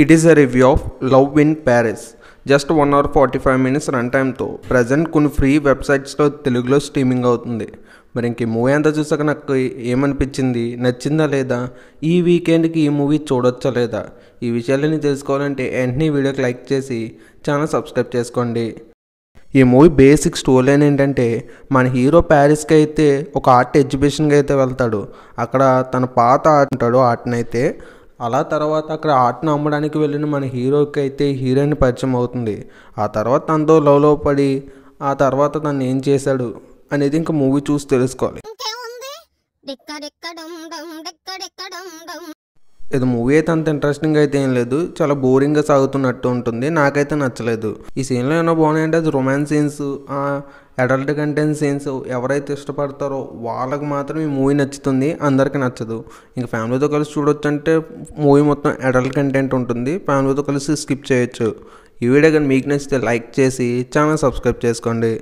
It is a review of Love in Paris. Just 1 hour 45 minutes run టైంతో present కొన్ని free వెబ్సైట్స్లో తెలుగులో streaming అవుతుంది. మరి ఇంక ఈ మూవీ అంతా చూసాక నాకు ఏమనిపించింది, నచ్చిందా లేదా, ఈ వీకెండ్కి ఈ మూవీ చూడొచ్చా లేదా, ఈ విషయాలని తెలుసుకోవాలంటే వెంటనే వీడియోకి లైక్ చేసి ఛానల్ సబ్స్క్రైబ్ చేసుకోండి. ఈ మూవీ బేసిక్ స్టోరీ లైన్ ఏంటంటే, మన హీరో ప్యారిస్కి అయితే ఒక ఆర్ట్ ఎగ్జిబిషన్కి అయితే వెళ్తాడు. అక్కడ తన పాత ఆర్ట్ ఉంటాడు, ఆర్ట్ని అయితే అలా తర్వాత అక్కడ ఆర్ట్ని అమ్మడానికి వెళ్ళిన మన హీరోకి అయితే హీరోయిన్ పరిచయం అవుతుంది. ఆ తర్వాత తనతో లవ్లో పడి ఆ తర్వాత తను ఏం చేశాడు అనేది ఇంకా మూవీ చూసి తెలుసుకోవాలి. ఇది మూవీ అయితే అంత ఇంట్రెస్టింగ్ అయితే ఏం లేదు, చాలా బోరింగ్గా సాగుతున్నట్టు ఉంటుంది. నాకైతే నచ్చలేదు. ఈ సీన్లో ఏమైనా బాగున్నాయంటే అది romance scenes, adult content scenes. ఎవరైతే ఇష్టపడతారో వాళ్ళకి మాత్రం ఈ మూవీ నచ్చుతుంది, అందరికీ నచ్చదు. ఇంకా ఫ్యామిలీతో కలిసి చూడొచ్చు అంటే మూవీ మొత్తం అడల్ట్ కంటెంట్ ఉంటుంది, ఫ్యామిలీతో కలిసి స్కిప్ చేయొచ్చు. ఈ వీడియో కానీ మీకు నచ్చితే లైక్ చేసి ఛానల్ సబ్స్క్రైబ్ చేసుకోండి.